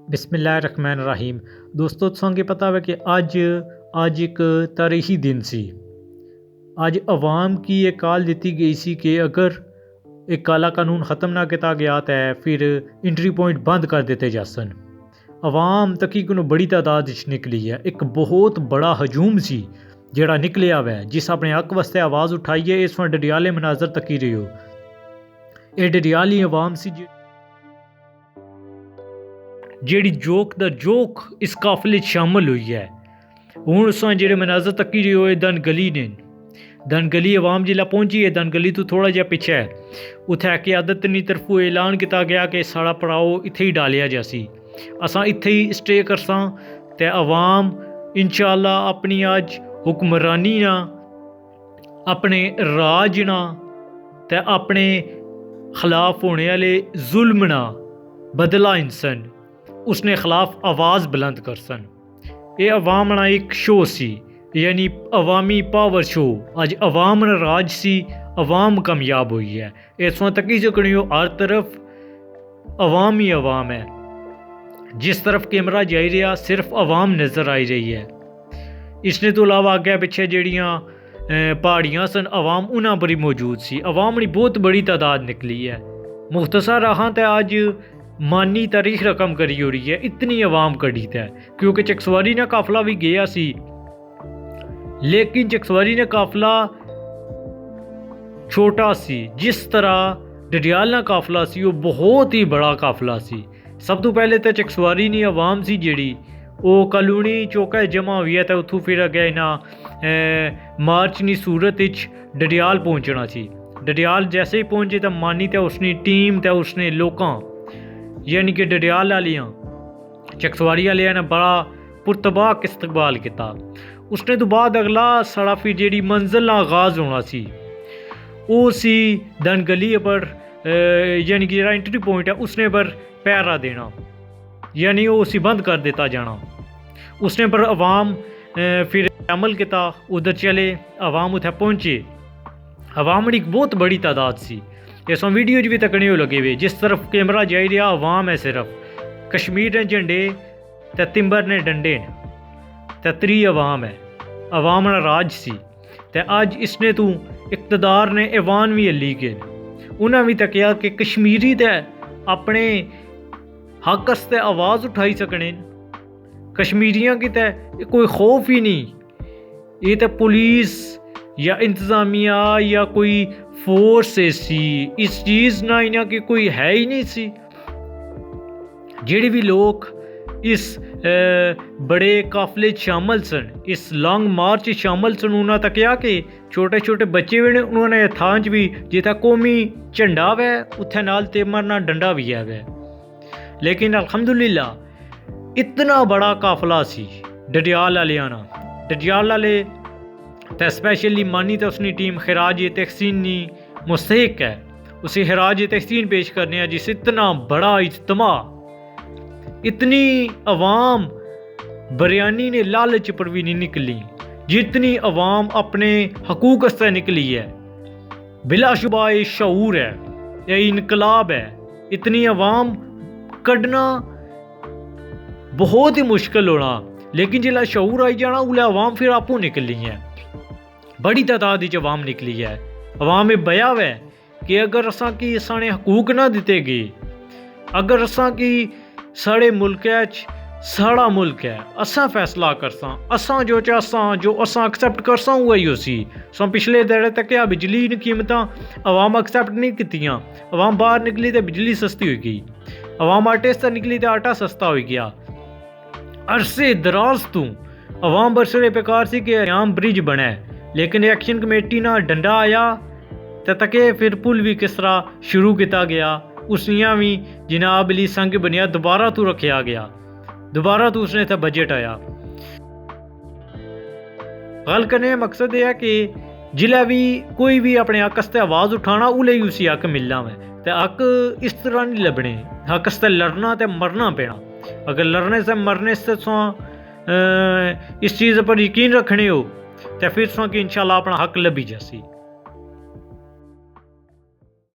बिस्मिल्लाहिर्रहमानिर्रहीम। दोस्तों तुसेंगी पता है कि अज एक तारीखी दिन सी। अज अवाम की एक कॉल दी गई सी कि अगर एक काला कानून ख़त्म ना किया गया तो फिर इंट्री पॉइंट बंद कर दिते जासन। अवाम तकरीबन बड़ी तादाद निकली है। एक बहुत बड़ा हजूम सी जेड़ा निकलिया वै, जिस अपने हक वास्ते आवाज़ उठाई है। इस वक्त डडियाले मनाजर तकी रही हो। ये डडियाली अवाम सी जेड़ी जोक दा जोक इस काफिले शामिल हुई है। हूँ अस जेह्ड़े मनाजर तकी रहे हो दन गली ने। दन गली अवाम जिला पहुंची है, दन गली तो थोड़ा जहा पिछे है, उत्थे क़यादत नी तरफों ऐलान किया गया कि साड़ा पड़ाओ इत्थे ही डालिया जासी, असां इत्थे ही स्टे करसां ते अवाम इंशाअल्लाह अपनी अज हुक्मरानी ना, अपने राज ना ते अपने खिलाफ होने वाले जुल्म ना बदला इंसान उसने खिलाफ आवाज़ बुलंद कर सन। ये अवाम ना एक शो सी, यानी अवामी पावर शो। अज अवाम राज सी, अवाम कामयाब हुई है। इस तक ही सकनी हो हर तरफ अवाम ही अवाम है। जिस तरफ कैमरा जाई रहा सिर्फ अवाम नज़र आई रही है। इसने तो अलावा अगे पिछे जड़ियाँ पहाड़ियाँ सन, अवाम उन्हां पर ही मौजूद सी। अवाम की बहुत बड़ी तादाद निकली है। मुख्तसर रहा तो अज मानी तारीख रकम करी हो रही है, इतनी अवाम कड़ी है। क्योंकि चकसवारी ने काफिला भी गया सी, लेकिन चकसवारी ने काफिला छोटा सी। जिस तरह डडियाल ना काफिला सी वो बहुत ही बड़ा काफिला सी। सब तो पहले तो चकसवारी नी अवाम सी जेड़ी वो कलूनी चौका जमा हुई है, तो उतों फिर अगे ना मार्च नी सूरत डडियाल पहुँचना सी। डडियाल जैसे ही पहुँचे तो मानी तो उसने टीम तो उसने लोगों यानी कि डडियाल वालियाँ चकसवारी वाले ने बड़ा पुरतबाक इस्तकबाल किया। उसने तो बाद अगला साड़ा फिर जी मंजिल का आगाज़ होना सी वो सी दन गली पर, यानी कि एंट्री पॉइंट है उसने पर पैरा देना, यानी वो उसी बंद कर देता जाना। उसने पर अवाम फिर अमल किया, उधर चले, अवाम उथे पहुँचे। अवाम की बहुत बड़ी तादाद सी। इस वीडियो भी तकने हो लगे हुए। जिस तरफ कैमरा जाई रहा अवाम है, सिर्फ कश्मीर ने झंडे ते तिंबर ने डंडे ते त्री अवाम है। अवाम ना राज सी ते अज इसने तू इकतदार ने ऐवान भी हली गए। उन्हें भी तकिया कि कश्मीरी ते अपने हक आस्ते आवाज़ उठाई सकने। कश्मीरियों की ते कोई खौफ ही नहीं। ये तो पुलिस या इंतज़ामिया या कोई फोर्स सी, इस चीज़ ना इन्हें की कोई है ही नहीं सी। जेड़े भी लोग इस बड़े काफिले शामिल सन, इस लॉन्ग मार्च शामिल सन, उन्होंने तकिया कि छोटे छोटे बच्चे भी ने, उन्होंने थांच भी जितना कौमी झंडा वै उत्थे नाल तेमर ना डंडा भी है वै। लेकिन अल्हम्दुलिल्लाह इतना बड़ा काफिला सी डडियाल वालियां ना। डडियाल वाले तो स्पेशली मानी तो उसकी टीम खराज तहसीन नी मुस्तहिक है, उसे खराज तहसीन पेश करने हैं। जिस इतना बड़ा इज्तिमा, इतनी अवाम बरयानी ने लालच पर भी नहीं निकली जितनी अवाम अपने हकूक से निकली है। बिलाशुबा ये शऊर है, यह इनकलाब है। इतनी अवाम कढ़ना बहुत ही मुश्किल होना, लेकिन जिला शऊर आई जाना उला अवाम फिर आपू निकली है। बड़ी तादाद अवाम निकली है। अवाम में बया है कि अगर असा की साने हकूक ना दिते गए, अगर असा की साढ़े मुल्क साड़ा मुल्क है, असा फैसला करसा, असा जो चाहसा जो असा एक्सेप्ट करसा वही उसी। सो पिछले दौरे तक क्या बिजली की कीमत अवाम एक्सेप्ट नहीं कीतियां। अवाम बाहर निकली तो बिजली सस्ती हो गई, अवाम आटे से निकली तो आटा सस्ता हो गया। अरसे दराज तू अवाम बरसरे बेकार सी कि आम ब्रिज बने, लेकिन एक्शन कमेटी ना डंडा आया तो तके फिर पुल भी किस तरह शुरू किया गया। उसियां भी जनाब अली संग बनिया, दोबारा तो रखा गया, दोबारा तो उसने था बजट आया। गल करने का मकसद यह है कि जिला भी कोई भी अपने हक आस्ते आवाज़ उठाना उले ही उसी हक मिलना है। तो हक इस तरह नहीं लभने, हक आस्ते लड़ना तो मरना पैना। अगर लड़ने से मरने से इस चीज़ पर यकीन रखने हो तो फिर कि इंशाल्लाह अपना हक लभी जासी।